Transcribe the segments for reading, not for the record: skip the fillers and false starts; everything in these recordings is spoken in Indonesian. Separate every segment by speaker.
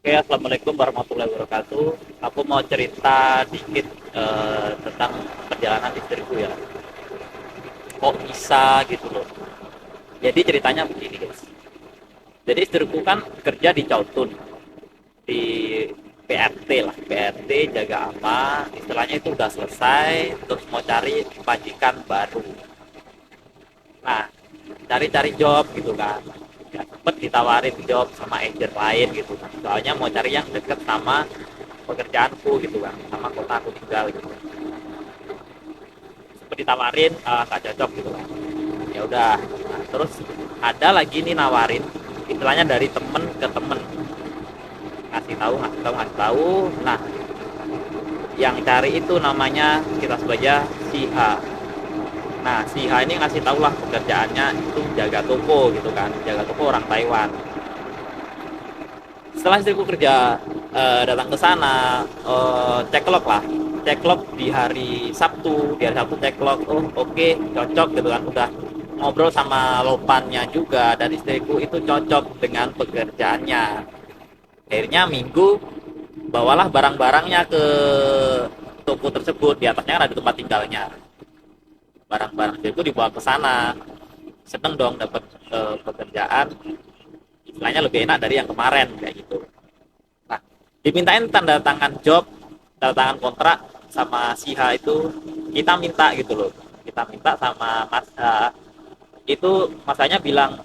Speaker 1: Oke, assalamualaikum warahmatullahi wabarakatuh. Aku mau cerita dikit tentang perjalanan istriku ya. Kok bisa gitu loh. Jadi ceritanya begini guys. Jadi istriku kan kerja di Cautun, di PRT lah, PRT jaga apa, istilahnya itu udah selesai, terus mau cari majikan baru. Nah, cari-cari job gitu kan. Ya, sempet ditawarin job sama agent lain gitu kan. Soalnya mau cari yang deket sama pekerjaanku gitu kan, sama kota aku tinggal gitu. Sempet ditawarin nggak cocok gitu kan. Ya udah. Nah, terus ada lagi nih nawarin, istilahnya dari temen ke temen, ngasih tahu ngasih tahu ngasih tahu. Nah, yang cari itu namanya kita sebut aja si H. Nah, si H ini ngasih tahu lah pekerjaannya itu jaga toko gitu kan, jaga toko orang Taiwan. Setelah istriku kerja datang ke sana, cek lah, cek di hari Sabtu, di hari Sabtu cek oh oke, cocok gitu kan, udah ngobrol sama lopannya juga dan istriku itu cocok dengan pekerjaannya. Akhirnya Minggu bawalah barang-barangnya ke toko tersebut, di atasnya kan ada tempat tinggalnya. Barang-barang istriku dibawa ke sana, seneng dong dapat pekerjaan, istilahnya lebih enak dari yang kemarin kayak gitu. Nah, dimintain tanda tangan job, tanda tangan kontrak sama si H itu, kita minta gitu loh. Kita minta sama Mas H, itu masanya bilang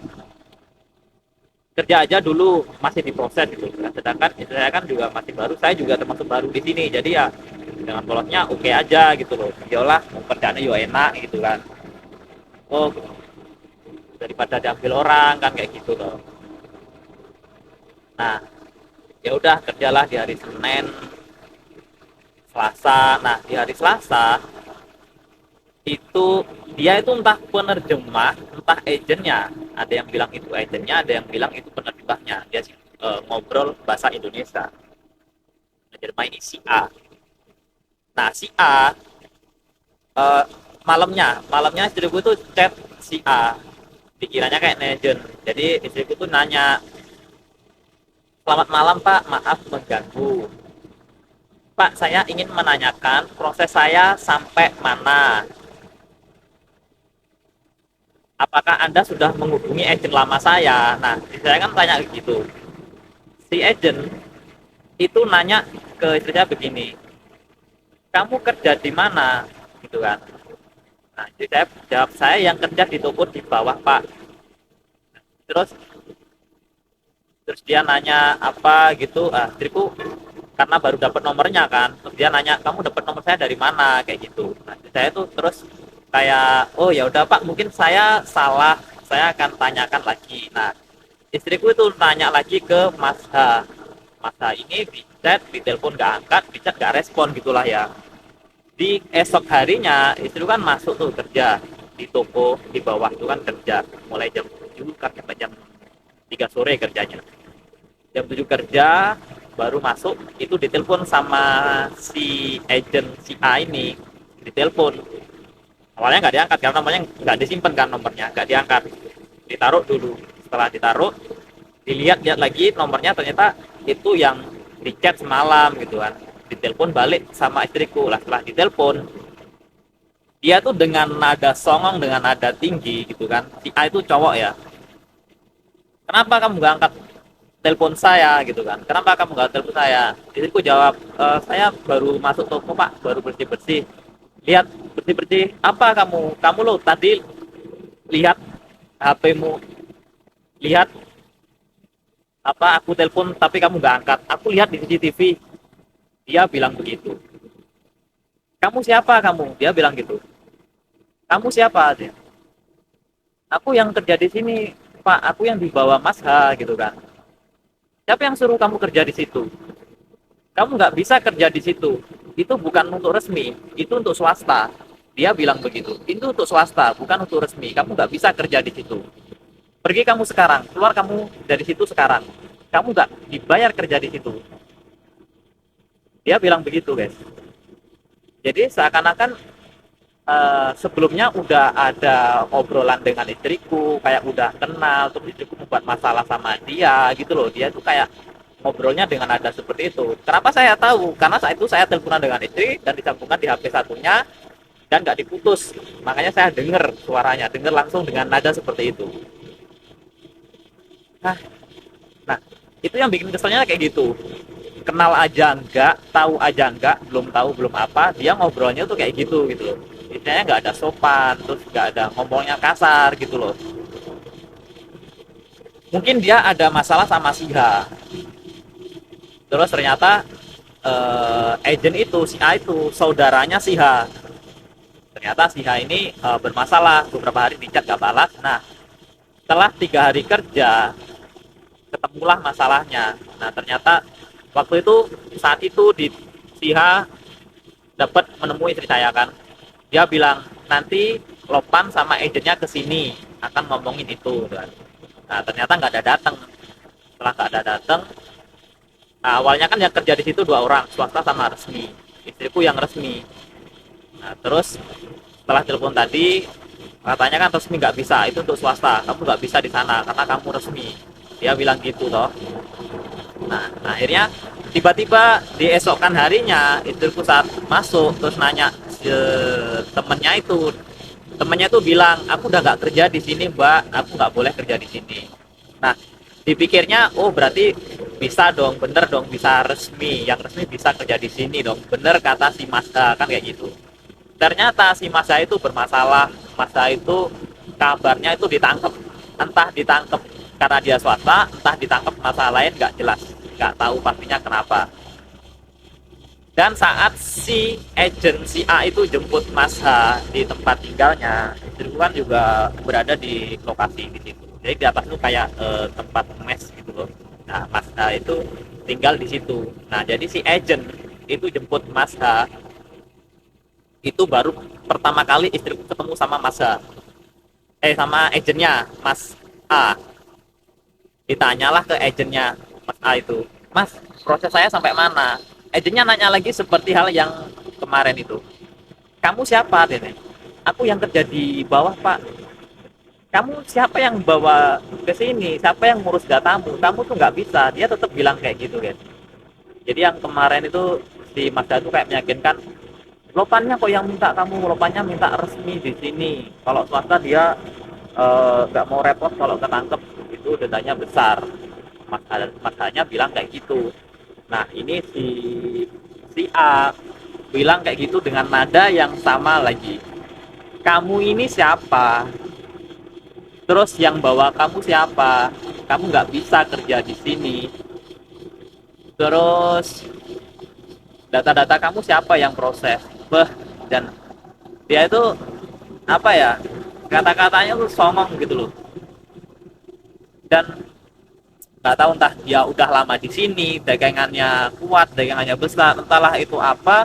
Speaker 1: kerja aja dulu, masih diproses gitu. Nah, sedangkan saya kan juga masih baru, saya juga termasuk baru di sini. Jadi ya dengan polosnya oke aja gitu loh. Yolah, kerjaannya juga enak gitu kan. Oh, daripada diambil orang kan kayak gitu loh. Nah, ya udah kerjalah di hari Senin, Selasa. Nah, di hari Selasa itu dia itu entah penerjemah, entah agentnya. Ada yang bilang itu agentnya, ada yang bilang itu penerjemahnya. Dia ngobrol bahasa Indonesia. Penerjemah ini si A. Nah, si A eh, malamnya istriku tuh chat si A. Dikiranya kayak agent. Jadi istriku tuh nanya, selamat malam Pak, maaf mengganggu. Pak, saya ingin menanyakan proses saya sampai mana. Apakah Anda sudah menghubungi agent lama saya? Nah, saya kan tanya gitu. Si agent itu nanya ke istrinya begini, kamu kerja di mana? Gitu kan. Nah, jadi saya jawab, saya yang kerja di toko di bawah Pak. Terus terus dia nanya apa gitu, istriku karena baru dapat nomornya kan, terus dia nanya kamu dapat nomor saya dari mana kayak gitu. Nah, saya tuh terus kayak oh ya udah Pak, mungkin saya salah, saya akan tanyakan lagi. Nah, istriku itu nanya lagi ke Mas H. Mas H ini di chat, di telepon nggak angkat, di chat nggak respon gitulah ya. Di esok harinya istriku kan masuk tuh kerja di toko di bawah itu kan kerja mulai jam 7 kan sampai jam 3 sore kerjanya. Jam 7 kerja baru masuk itu ditelepon sama si agent si A ini, ditelepon. Awalnya nggak diangkat karena nomornya nggak disimpan kan, nomornya nggak diangkat, ditaruh dulu. Setelah ditaruh dilihat-lihat lagi nomornya, ternyata itu yang di chat semalam gitu kan. Ditelepon balik sama istriku lah. Setelah ditelepon dia tuh dengan nada songong, dengan nada tinggi gitu kan, si A itu cowok ya, kenapa kamu nggak angkat telepon saya gitu kan, kenapa kamu nggak telepon saya. Istriku jawab, saya baru masuk toko Pak, baru bersih bersih. Lihat, bersih bersih apa, kamu lo tadi lihat HP-mu, lihat apa aku telepon tapi kamu nggak angkat, aku lihat di CCTV. Dia bilang begitu. Kamu siapa kamu, dia bilang gitu. Kamu siapa dia, aku yang kerja di sini Pak, aku yang dibawa Mas H gitu kan. Siapa yang suruh kamu kerja di situ, kamu nggak bisa kerja di situ, itu bukan untuk resmi, itu untuk swasta. Dia bilang begitu, itu untuk swasta bukan untuk resmi, kamu nggak bisa kerja di situ. Pergi kamu sekarang, keluar kamu dari situ sekarang, kamu nggak dibayar kerja di situ. Dia bilang begitu guys. Jadi seakan-akan sebelumnya udah ada obrolan dengan istriku, kayak udah kenal, terus istriku membuat masalah sama dia gitu loh. Dia tuh kayak ngobrolnya dengan nada seperti itu. Kenapa saya tahu? Karena saat itu saya teleponan dengan istri dan disambungkan di HP satunya dan nggak diputus. Makanya saya dengar suaranya, dengar langsung dengan nada seperti itu. Nah, nah itu yang bikin keselnya kayak gitu. Kenal aja enggak, tahu aja enggak, belum tahu belum apa, dia ngobrolnya tuh kayak gitu loh. Istilahnya nggak ada sopan, terus nggak ada ngomongnya kasar gitu loh. Mungkin dia ada masalah sama si H. Terus ternyata agent itu si A itu saudaranya si H. Ternyata si H ini bermasalah, beberapa hari di chat gak balas. Nah, setelah 3 hari kerja ketemulah masalahnya. Nah, ternyata waktu itu saat itu di si H dapat menemui istri saya kan. Dia bilang nanti Lopan sama agentnya ke sini akan ngomongin itu kan. Nah, ternyata nggak ada datang. Setelah nggak ada datang, nah, awalnya kan yang kerja di situ 2 orang, swasta sama resmi. Istriku yang resmi. Nah, terus setelah telepon tadi katanya kan resmi nggak bisa, itu untuk swasta, kamu nggak bisa di sana karena kamu resmi. Dia bilang gitu toh. Nah, akhirnya tiba-tiba di esokan harinya istriku saat masuk terus nanya temennya itu bilang aku udah nggak kerja di sini mbak, aku nggak boleh kerja di sini. Nah, dipikirnya oh berarti bisa dong, bener dong, bisa resmi, yang resmi bisa kerja di sini dong, bener kata si Masa kan kayak gitu. Ternyata si Masa itu bermasalah. Masa itu kabarnya itu ditangkap, entah ditangkap karena dia swasta, entah ditangkap masalah lain nggak jelas, nggak tahu pastinya kenapa. Dan saat si agent si A itu jemput Mas H di tempat tinggalnya, istriku kan juga berada di lokasi di situ. Jadi di atas itu kayak tempat mes gitu loh. Nah, Mas H itu tinggal di situ. Nah, jadi si agent itu jemput Mas H itu baru pertama kali istriku ketemu sama Mas H. Sama agentnya Mas A. Ditanyalah ke agentnya Mas A itu, Mas, proses saya sampai mana? Agentnya nanya lagi seperti hal yang kemarin itu. Kamu siapa, Dene? Aku yang kerja di bawah, Pak. Kamu siapa yang bawa ke sini? Siapa yang ngurus datamu? Kamu tuh nggak bisa. Dia tetap bilang kayak gitu, kan. Jadi yang kemarin itu si Mas itu kayak meyakinkan, lopannya kok yang minta kamu, lopannya minta resmi di sini. Kalau swasta dia nggak mau repot kalau ketangkep itu dendanya besar. Mas bilang kayak gitu. Nah, ini si A bilang kayak gitu dengan nada yang sama lagi. Kamu ini siapa? Terus yang bawa kamu siapa? Kamu nggak bisa kerja di sini. Terus data-data kamu siapa yang proses? Dan dia itu apa ya? Kata-katanya tuh songong gitu loh. Dan nggak tahu entah dia udah lama di sini, dagangannya kuat, dagangannya besar, entahlah itu apa.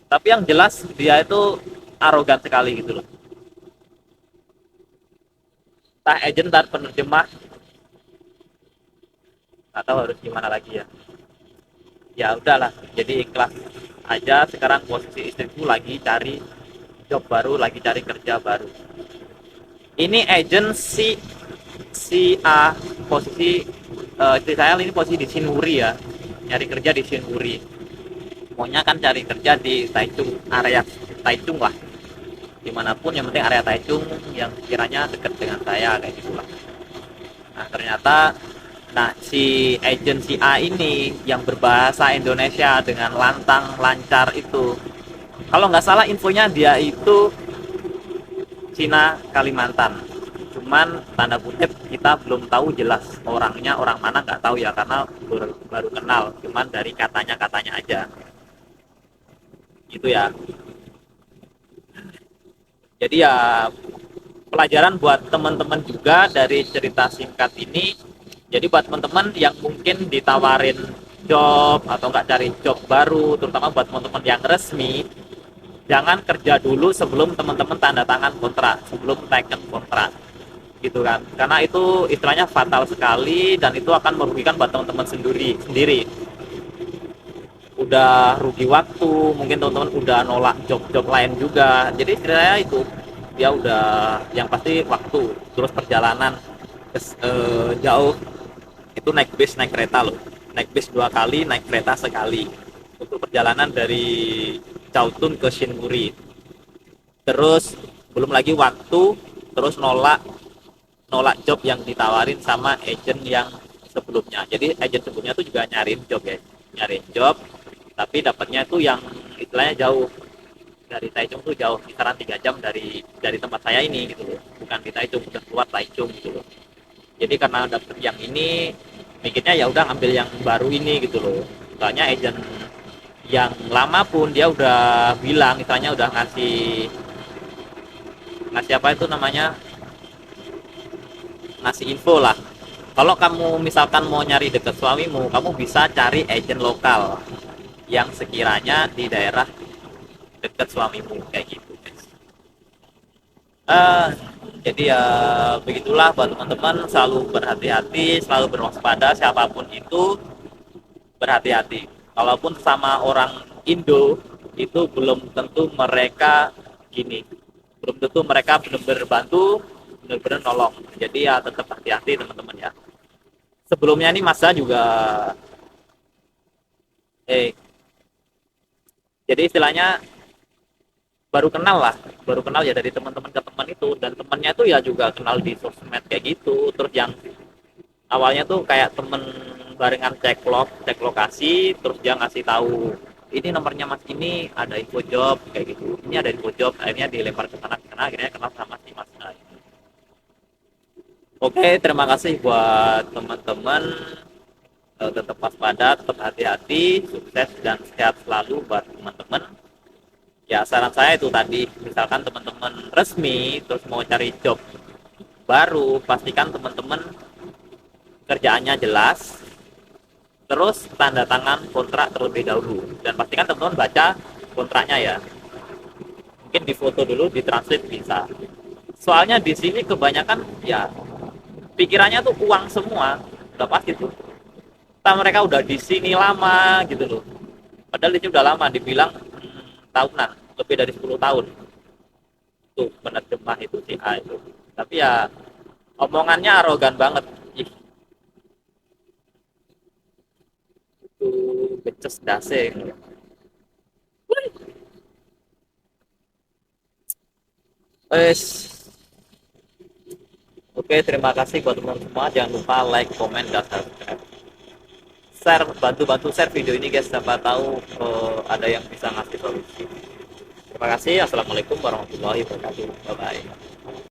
Speaker 1: Tapi yang jelas dia itu arogan sekali gitu loh. Entah agent dan penerjemah, nggak tahu harus gimana lagi ya. Ya udahlah, jadi ikhlas aja. Sekarang posisi istriku lagi cari job baru, lagi cari kerja baru. Ini agent si A, posisi istri saya ini posisi di Sinwuri ya, nyari kerja di Sinwuri. Maunya kan cari kerja di Taichung, area Taichung lah, dimanapun yang penting area Taichung yang kiranya dekat dengan saya kayak gitulah. Nah, ternyata si agensi A ini yang berbahasa Indonesia dengan lantang lancar itu, kalau nggak salah infonya dia itu Cina Kalimantan. Cuman tanda kutip kita belum tahu jelas orangnya orang mana, nggak tahu ya karena baru kenal, cuman dari katanya aja gitu ya. Jadi ya pelajaran buat teman-teman juga dari cerita singkat ini. Jadi buat teman-teman yang mungkin ditawarin job atau nggak cari job baru, terutama buat teman-teman yang resmi, jangan kerja dulu sebelum teman-teman tanda tangan kontrak, sebelum teken kontrak gitu kan, karena itu istilahnya fatal sekali dan itu akan merugikan buat teman-teman sendiri. Udah rugi waktu, mungkin teman-teman udah nolak job-job lain juga. Jadi istilahnya itu dia udah, yang pasti waktu, terus perjalanan jauh, itu naik bis naik kereta loh. naik bis 2 kali, naik kereta sekali untuk perjalanan dari Chaotun ke Shinburi. Terus belum lagi waktu, terus nolak nolak job yang ditawarin sama agent yang sebelumnya. Jadi agent sebelumnya tuh juga nyariin job ya, nyariin job, tapi dapatnya tuh yang istilahnya jauh dari Taichung tuh jauh, kisaran 3 jam dari tempat saya ini gitu loh. Bukan di Taichung, udah keluar Taichung gitu loh. Jadi karena dapet yang ini, mikirnya ya udah ngambil yang baru ini gitu loh. Soalnya agent yang lama pun dia udah bilang, misalnya udah ngasih ngasih apa itu namanya, ngasih info lah, kalau kamu misalkan mau nyari deket suamimu, kamu bisa cari agent lokal yang sekiranya di daerah deket suamimu kayak gitu guys. Eh, jadi ya begitulah buat teman-teman, selalu berhati-hati, selalu berwaspada, siapapun itu berhati-hati. Kalaupun sama orang Indo itu belum tentu mereka gini, belum tentu mereka benar-benar bantu, benar-benar nolong. Jadi ya tetap hati-hati teman-teman ya. Sebelumnya nih masa juga eh jadi istilahnya baru kenal ya dari teman-teman ke teman itu, dan temannya tuh ya juga kenal di sosmed kayak gitu. Terus yang awalnya tuh kayak temen barengan cek lokasi, terus dia ngasih tahu ini nomornya mas, ini ada info job kayak gitu, ini ada info job, akhirnya dilempar ke sana akhirnya kenal sama si mas. Oke, terima kasih buat teman-teman. Tetap waspada, tetap hati-hati, sukses dan sehat selalu buat teman-teman. Ya saran saya itu tadi, misalkan teman-teman resmi terus mau cari job baru, pastikan teman-teman kerjaannya jelas, terus tanda tangan kontrak terlebih dahulu, dan pastikan teman-teman baca kontraknya ya. Mungkin di foto dulu, ditranslate bisa. Soalnya di sini kebanyakan ya pikirannya tuh uang semua, udah pasti tuh. Entah mereka udah di sini lama gitu loh. Padahal ini udah lama, dibilang tahunan, lebih dari 10 tahun. Tuh penerjemah itu si A itu. Tapi ya omongannya arogan banget. Ih, itu becus dase. Wes, oke, terima kasih buat teman-teman semua. Jangan lupa like, comment, dan subscribe. Share, bantu-bantu share video ini guys. Siapa tahu ada yang bisa ngasih solusi. Terima kasih. Assalamualaikum warahmatullahi wabarakatuh. Bye bye.